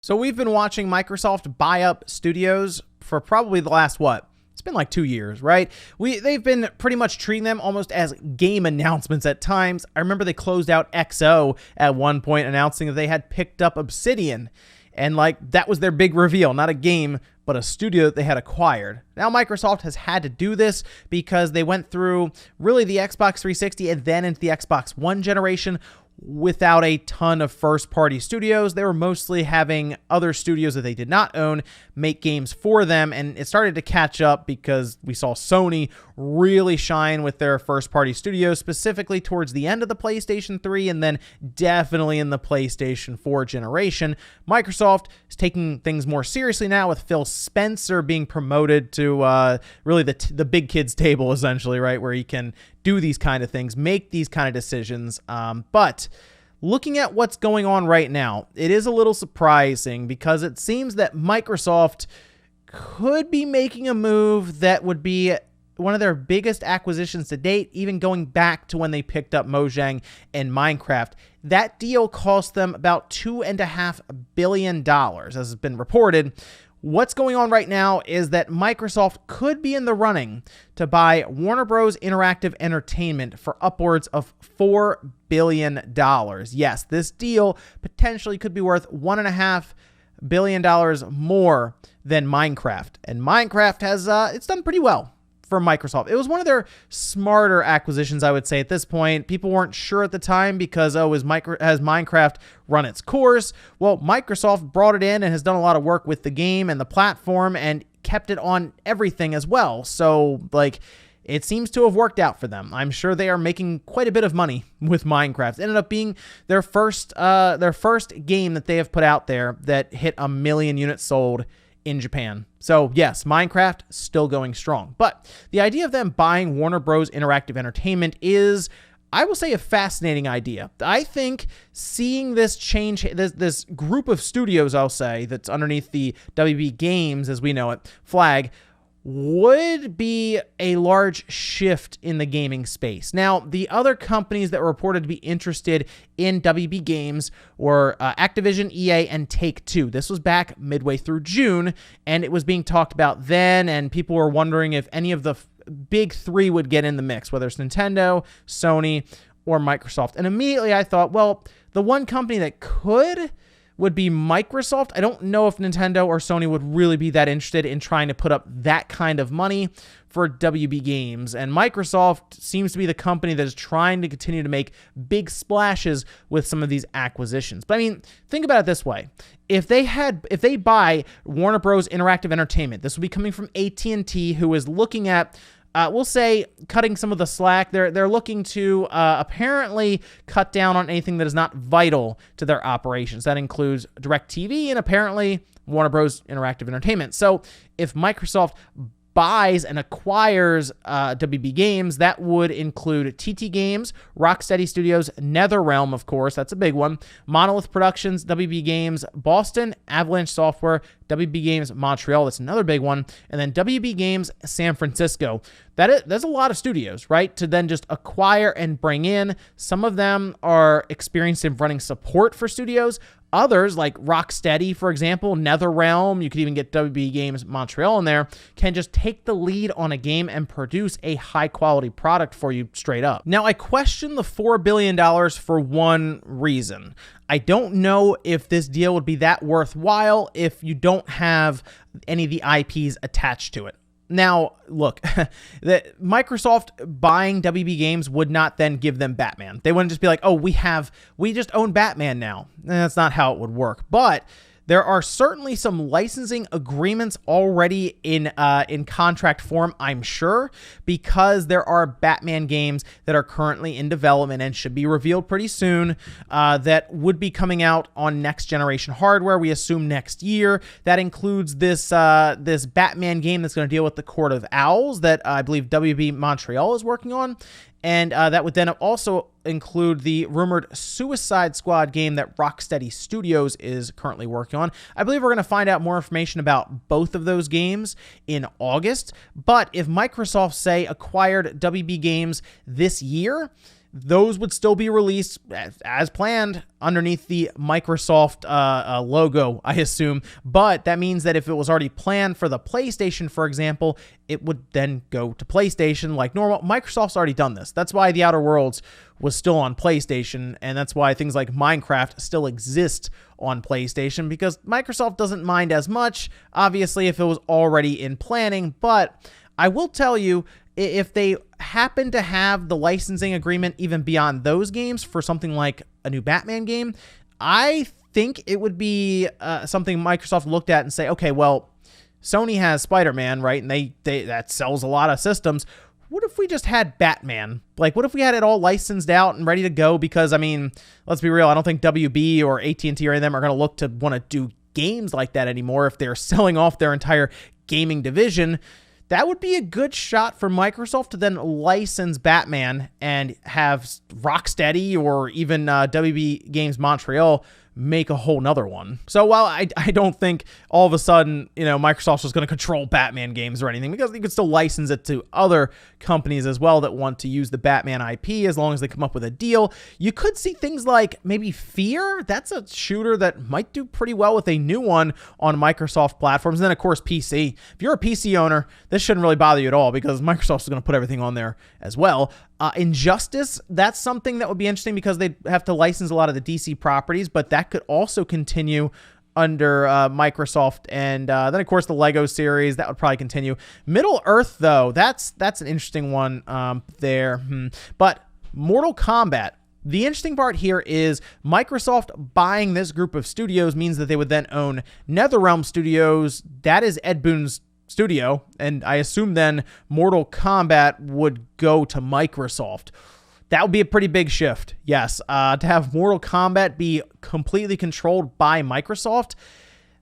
So we've been watching Microsoft buy up studios for probably the last, It's been like 2 years, right? They've been pretty much treating them almost as game announcements at times. I remember they closed out XO at one point, announcing that they had picked up Obsidian. And that was their big reveal, not a game, but a studio that they had acquired. Now Microsoft has had to do this because they went through really the Xbox 360 and then into the Xbox One generation without a ton of first-party studios. They were mostly having other studios that they did not own make games for them, and it started to catch up because we saw Sony really shine with their first-party studios, specifically towards the end of the PlayStation 3 and then definitely in the PlayStation 4 generation. Microsoft is taking things more seriously now with Phil Spencer being promoted to really the big kids table, essentially, right, where he can do these kind of things, make these kind of decisions. But looking at what's going on right now, it is a little surprising because it seems that Microsoft could be making a move that would be one of their biggest acquisitions to date, even going back to when they picked up Mojang and Minecraft. That deal cost them about $2.5 billion, as has been reported. What's going on right now is that Microsoft could be in the running to buy Warner Bros. Interactive Entertainment for upwards of $4 billion. Yes, this deal potentially could be worth $1.5 billion more than Minecraft. And Minecraft has, it's done pretty well for Microsoft. It was one of their smarter acquisitions, I would say, at this point. People weren't sure at the time because, has Minecraft run its course? Well, Microsoft brought it in and has done a lot of work with the game and the platform and kept it on everything as well. So, it seems to have worked out for them. I'm sure they are making quite a bit of money with Minecraft. It ended up being their first game that they have put out there that hit 1 million units sold in Japan. So yes, Minecraft still going strong. But the idea of them buying Warner Bros. Interactive Entertainment is, I will say, a fascinating idea. I think seeing this change, this group of studios, I'll say, that's underneath the WB Games, as we know it, flag, would be a large shift in the gaming space. Now, the other companies that were reported to be interested in WB Games were Activision, EA, and Take-Two. This was back midway through June, and it was being talked about then, and people were wondering if any of the big three would get in the mix, whether it's Nintendo, Sony, or Microsoft. And immediately I thought, well, the one company that could would be Microsoft. I don't know if Nintendo or Sony would really be that interested in trying to put up that kind of money for WB Games. And Microsoft seems to be the company that is trying to continue to make big splashes with some of these acquisitions. But I mean, think about it this way. If they buy Warner Bros. Interactive Entertainment, this will be coming from AT&T, who is looking at we'll say cutting some of the slack. They're looking to apparently cut down on anything that is not vital to their operations. That includes DirecTV and apparently Warner Bros. Interactive Entertainment. So if Microsoft buys and acquires WB Games, that would include TT Games, Rocksteady Studios, NetherRealm, of course, that's a big one, Monolith Productions, WB Games Boston, Avalanche Software, WB Games Montreal, that's another big one, and then WB Games San Francisco. There's a lot of studios, right, to then just acquire and bring in. Some of them are experienced in running support for studios. Others, like Rocksteady, for example, NetherRealm, you could even get WB Games Montreal in there, can just take the lead on a game and produce a high-quality product for you straight up. Now, I question the $4 billion for one reason. I don't know if this deal would be that worthwhile if you don't have any of the IPs attached to it. Now, look, Microsoft buying WB Games would not then give them Batman. They wouldn't just be like, oh, we just own Batman now. That's not how it would work. But there are certainly some licensing agreements already in contract form, I'm sure, because there are Batman games that are currently in development and should be revealed pretty soon that would be coming out on next generation hardware, we assume next year. That includes this Batman game that's going to deal with the Court of Owls that I believe WB Montreal is working on. And that would then also include the rumored Suicide Squad game that Rocksteady Studios is currently working on. I believe we're going to find out more information about both of those games in August. But if Microsoft, say, acquired WB Games this year, those would still be released as planned underneath the Microsoft logo, I assume. But that means that if it was already planned for the PlayStation, for example, it would then go to PlayStation like normal. Microsoft's already done this. That's why The Outer Worlds was still on PlayStation, and that's why things like Minecraft still exist on PlayStation, because Microsoft doesn't mind as much, obviously, if it was already in planning. But I will tell you, if they happen to have the licensing agreement even beyond those games for something like a new Batman game, I think it would be something Microsoft looked at and say, okay, well, Sony has Spider-Man, right? And they that sells a lot of systems. What if we just had Batman? Like, what if we had it all licensed out and ready to go? Because, I mean, let's be real, I don't think WB or AT&T or any of them are going to look to want to do games like that anymore if they're selling off their entire gaming division. That would be a good shot for Microsoft to then license Batman and have Rocksteady or even WB Games Montreal make a whole nother one. So while I don't think all of a sudden, Microsoft's just going to control Batman games or anything, because you could still license it to other companies as well that want to use the Batman IP as long as they come up with a deal. You could see things like maybe Fear. That's a shooter that might do pretty well with a new one on Microsoft platforms. And then, of course, PC. If you're a PC owner, this shouldn't really bother you at all, because Microsoft's going to put everything on there as well. Injustice, that's something that would be interesting because they'd have to license a lot of the DC properties, but that could also continue under Microsoft. And then, of course, the Lego series, that would probably continue. Middle-earth, though, that's an interesting one there. But Mortal Kombat, the interesting part here is Microsoft buying this group of studios means that they would then own NetherRealm Studios. That is Ed Boon's studio, and I assume then Mortal Kombat would go to Microsoft. That would be a pretty big shift, yes. To have Mortal Kombat be completely controlled by Microsoft,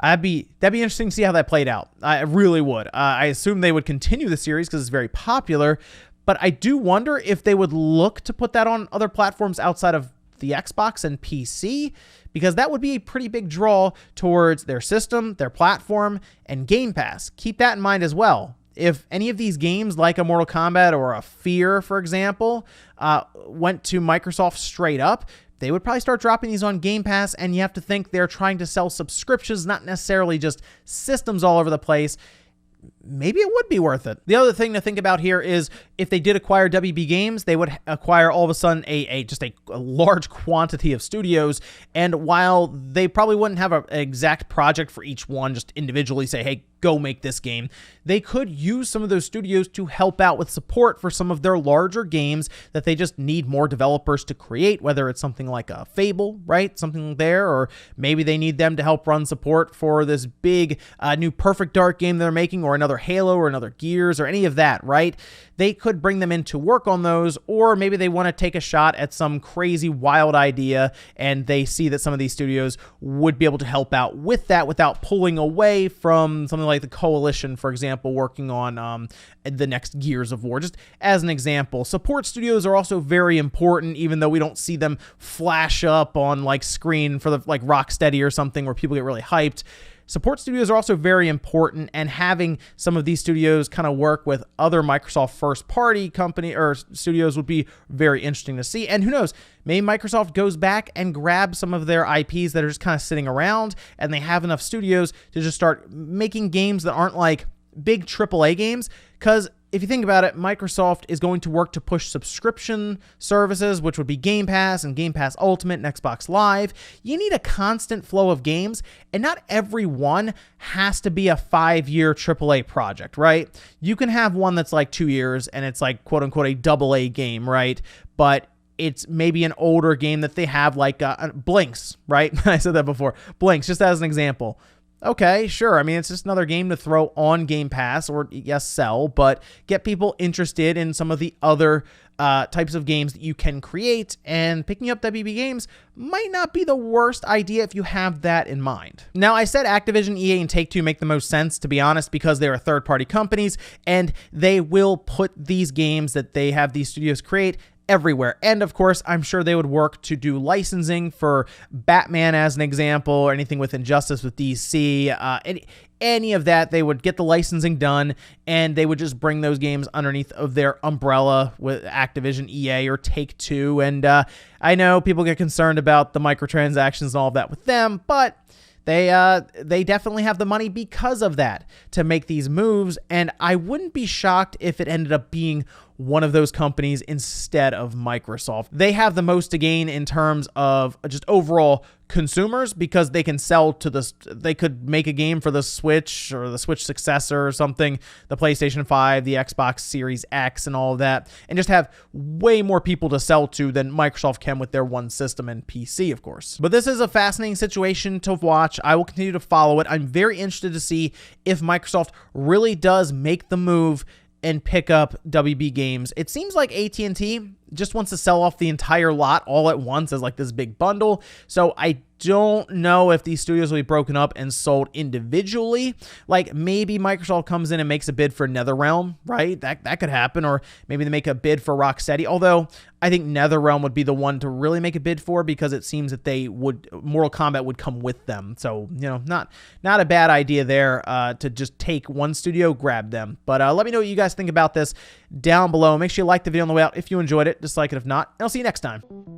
that'd be interesting to see how that played out. I really would. I assume they would continue the series because it's very popular, but I do wonder if they would look to put that on other platforms outside of the Xbox and PC, because that would be a pretty big draw towards their system, their platform, and Game Pass. Keep that in mind as well. If any of these games, like a Mortal Kombat or a Fear, for example, went to Microsoft straight up, they would probably start dropping these on Game Pass, and you have to think they're trying to sell subscriptions, not necessarily just systems all over the place. Maybe it would be worth it. The other thing to think about here is if they did acquire WB Games, they would acquire all of a sudden a large quantity of studios. And while they probably wouldn't have an exact project for each one, just individually say, hey, go make this game, they could use some of those studios to help out with support for some of their larger games that they just need more developers to create, whether it's something like a Fable, right? Something there, or maybe they need them to help run support for this big new Perfect Dark game they're making, or another Halo or another Gears or any of that, right? They could bring them in to work on those, or maybe they want to take a shot at some crazy wild idea and they see that some of these studios would be able to help out with that without pulling away from something like the Coalition, for example, working on the next Gears of War. Just as an example, support studios are also very important, even though we don't see them flash up on like screen for the like Rocksteady or something where people get really hyped. Support studios are also very important, and having some of these studios kind of work with other Microsoft first-party company or studios would be very interesting to see. And who knows, maybe Microsoft goes back and grabs some of their IPs that are just kind of sitting around, and they have enough studios to just start making games that aren't like big AAA games. Because if you think about it, Microsoft is going to work to push subscription services, which would be Game Pass and Game Pass Ultimate and Xbox Live. You need a constant flow of games, and not every one has to be a 5-year AAA project, right? You can have one that's like 2 years and it's like quote unquote a AA game, right? But it's maybe an older game that they have, like Blinks, right? I said that before. Blinks, just as an example. Okay, sure. I mean, it's just another game to throw on Game Pass, or yes, sell, but get people interested in some of the other types of games that you can create, and picking up WB Games might not be the worst idea if you have that in mind. Now, I said Activision, EA, and Take-Two make the most sense, to be honest, because they are third-party companies, and they will put these games that they have these studios create everywhere. And of course, I'm sure they would work to do licensing for Batman as an example, or anything with Injustice with DC, any of that. They would get the licensing done, and they would just bring those games underneath of their umbrella with Activision, EA, or Take-Two. And I know people get concerned about the microtransactions and all of that with them, but they definitely have the money because of that to make these moves, and I wouldn't be shocked if it ended up being one of those companies instead of Microsoft. They have the most to gain in terms of just overall consumers, because they can sell to they could make a game for the Switch or the Switch successor or something, the PlayStation 5, the Xbox Series X, and all of that, and just have way more people to sell to than Microsoft can with their one system and PC, of course. But this is a fascinating situation to watch. I will continue to follow it. I'm very interested to see if Microsoft really does make the move and pick up WB Games. It seems like AT&T just wants to sell off the entire lot all at once as like this big bundle. So I don't know if these studios will be broken up and sold individually. Like maybe Microsoft comes in and makes a bid for NetherRealm, right? That could happen. Or maybe they make a bid for Rocksteady. Although I think NetherRealm would be the one to really make a bid for, because it seems that Mortal Kombat would come with them. So, you know, not a bad idea there to just take one studio, grab them. But let me know what you guys think about this down below. Make sure you like the video on the way out if you enjoyed it. Dislike it if not. And I'll see you next time.